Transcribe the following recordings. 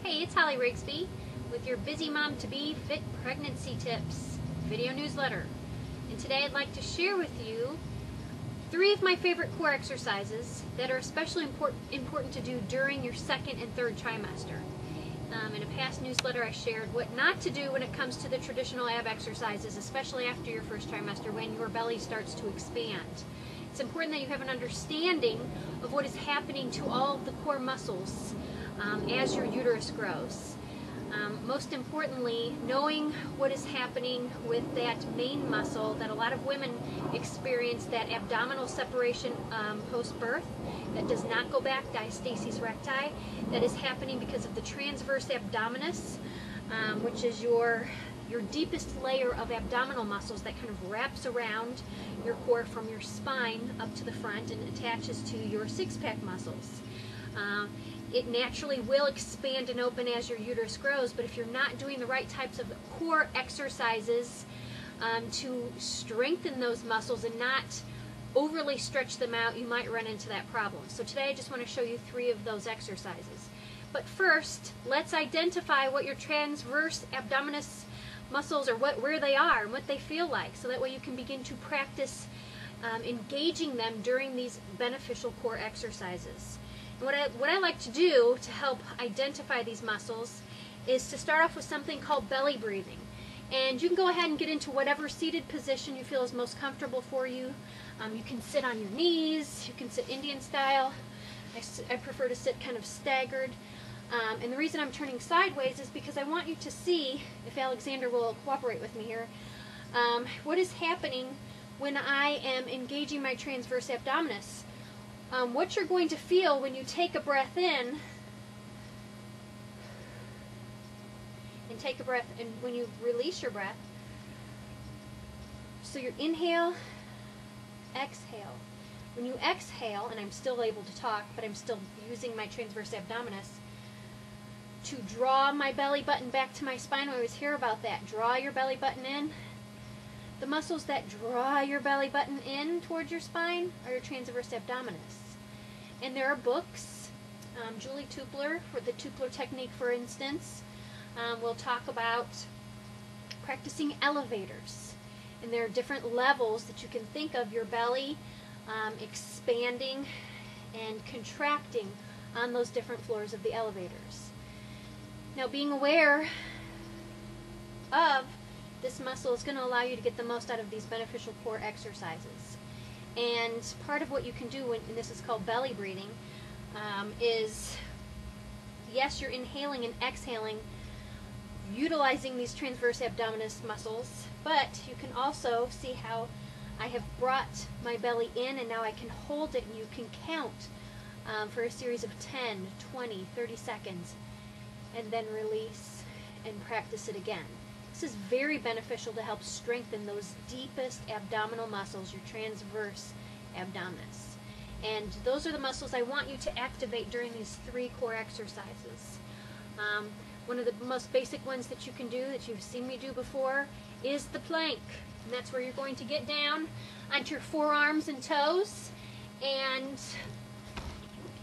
Hey, it's Holly Rigsby with your Busy Mom to Be Fit Pregnancy Tips video newsletter. And today I'd like to share with you 3 of my favorite core exercises that are especially important to do during your second and third trimester. In a past newsletter I shared what not to do when it comes to the traditional ab exercises, especially after your first trimester when your belly starts to expand. It's important that you have an understanding of what is happening to all of the core muscles as your uterus grows. Most importantly, knowing what is happening with that main muscle that a lot of women experience, that abdominal separation post-birth that does not go back, diastasis recti, that is happening because of the transverse abdominis, which is your deepest layer of abdominal muscles that kind of wraps around your core from your spine up to the front and attaches to your six-pack muscles. It naturally will expand and open as your uterus grows, but if you're not doing the right types of core exercises to strengthen those muscles and not overly stretch them out, you might run into that problem. So today I just want to show you 3 of those exercises. But first, let's identify what your transverse abdominis muscles are, where they are and what they feel like, so that way you can begin to practice engaging them during these beneficial core exercises. What I like to do to help identify these muscles is to start off with something called belly breathing. And you can go ahead and get into whatever seated position you feel is most comfortable for you. You can sit on your knees, you can sit Indian style. I prefer to sit kind of staggered. And the reason I'm turning sideways is because I want you to see, if Alexander will cooperate with me here, what is happening when I am engaging my transverse abdominis. What you're going to feel when you take a breath in and take a breath, and when you release your breath. So you inhale, exhale. When you exhale, and I'm still able to talk, but I'm still using my transverse abdominis to draw my belly button back to my spine. We always hear about that. Draw your belly button in. The muscles that draw your belly button in towards your spine are your transverse abdominis. And there are books, Julie Tupler, for the Tupler technique, for instance, will talk about practicing elevators. And there are different levels that you can think of your belly expanding and contracting on those different floors of the elevators. Now, being aware of this muscle is going to allow you to get the most out of these beneficial core exercises. And part of what you can do, and this is called belly breathing, is, yes, you're inhaling and exhaling, utilizing these transverse abdominis muscles, but you can also see how I have brought my belly in and now I can hold it, and you can count for a series of 10, 20, 30 seconds, and then release and practice it again. This is very beneficial to help strengthen those deepest abdominal muscles, your transverse abdominis. And those are the muscles I want you to activate during these 3 core exercises. One of the most basic ones that you can do, that you've seen me do before, is the plank. And that's where you're going to get down onto your forearms and toes and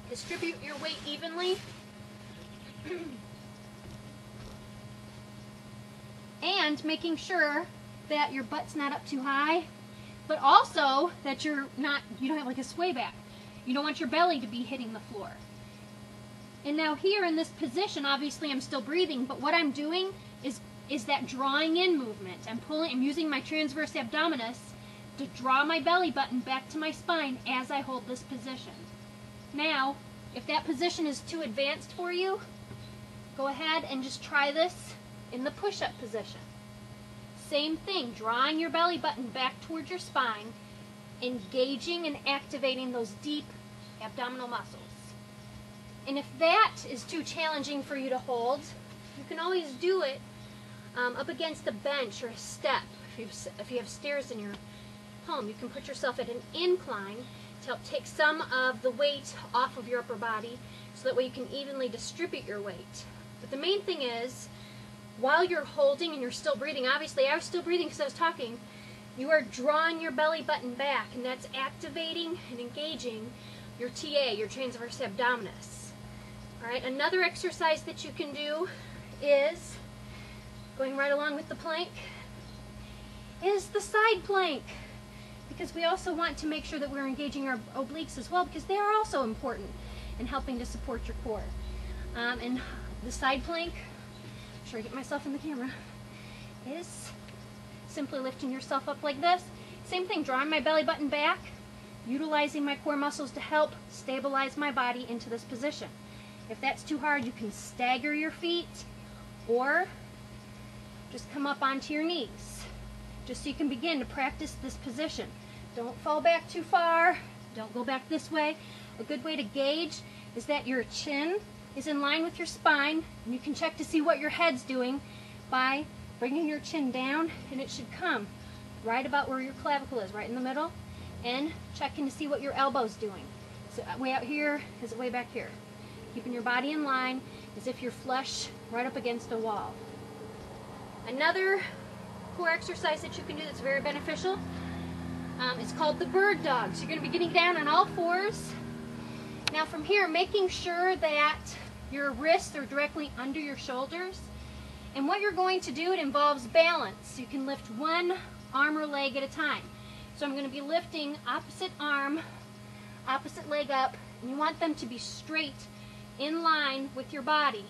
distribute your weight evenly. And making sure that your butt's not up too high, but also that you don't have like a sway back. You don't want your belly to be hitting the floor. And now here in this position, obviously I'm still breathing, but what I'm doing is that drawing in movement. I'm using my transverse abdominis to draw my belly button back to my spine as I hold this position. Now, if that position is too advanced for you, go ahead and just try this in the push-up position. Same thing, drawing your belly button back towards your spine, engaging and activating those deep abdominal muscles. And if that is too challenging for you to hold, you can always do it up against a bench or a step. If you have stairs in your home, you can put yourself at an incline to help take some of the weight off of your upper body, so that way you can evenly distribute your weight. But the main thing is, while you're holding and you're still breathing, obviously I was still breathing because I was talking, you are drawing your belly button back, and that's activating and engaging your TA, your transverse abdominis. All right, another exercise that you can do is, going right along with the plank, is the side plank. Because we also want to make sure that we're engaging our obliques as well, because they are also important in helping to support your core. And the side plank, make sure I get myself in the camera, is simply lifting yourself up like this. Same thing, drawing my belly button back, utilizing my core muscles to help stabilize my body into this position. If that's too hard, you can stagger your feet or just come up onto your knees, just so you can begin to practice this position. Don't fall back too far. Don't go back this way. A good way to gauge is that your chin is in line with your spine, and you can check to see what your head's doing by bringing your chin down, and it should come right about where your clavicle is, right in the middle, and checking to see what your elbow's doing. Is it way out here? Is it way back here? Keeping your body in line as if you're flush right up against a wall. Another core exercise that you can do that's very beneficial is called the bird dog. So you're going to be getting down on all fours. Now from here, making sure that your wrists are directly under your shoulders. And what you're going to do, it involves balance. You can lift one arm or leg at a time. So I'm going to be lifting opposite arm, opposite leg up, and you want them to be straight in line with your body.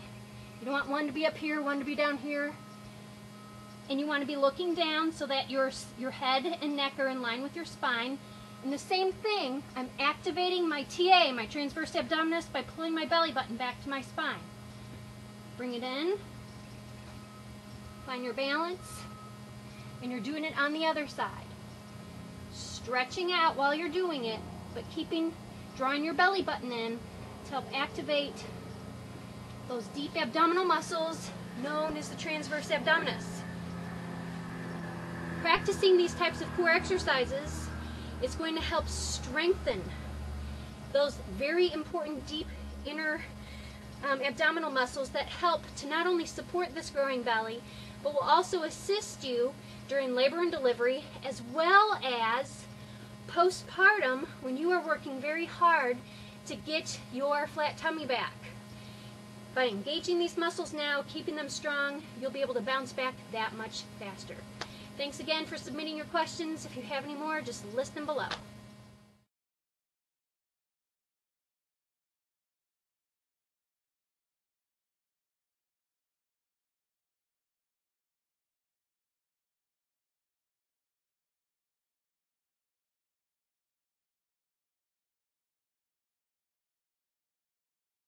You don't want one to be up here, one to be down here. And you want to be looking down so that your head and neck are in line with your spine. And the same thing, I'm activating my TA, my transverse abdominis, by pulling my belly button back to my spine. Bring it in. Find your balance. And you're doing it on the other side. Stretching out while you're doing it, but drawing your belly button in to help activate those deep abdominal muscles known as the transverse abdominis. Practicing these types of core exercises is going to help strengthen those very important deep inner abdominal muscles that help to not only support this growing belly, but will also assist you during labor and delivery, as well as postpartum when you are working very hard to get your flat tummy back. By engaging these muscles now, keeping them strong, you'll be able to bounce back that much faster. Thanks again for submitting your questions. If you have any more, just list them below.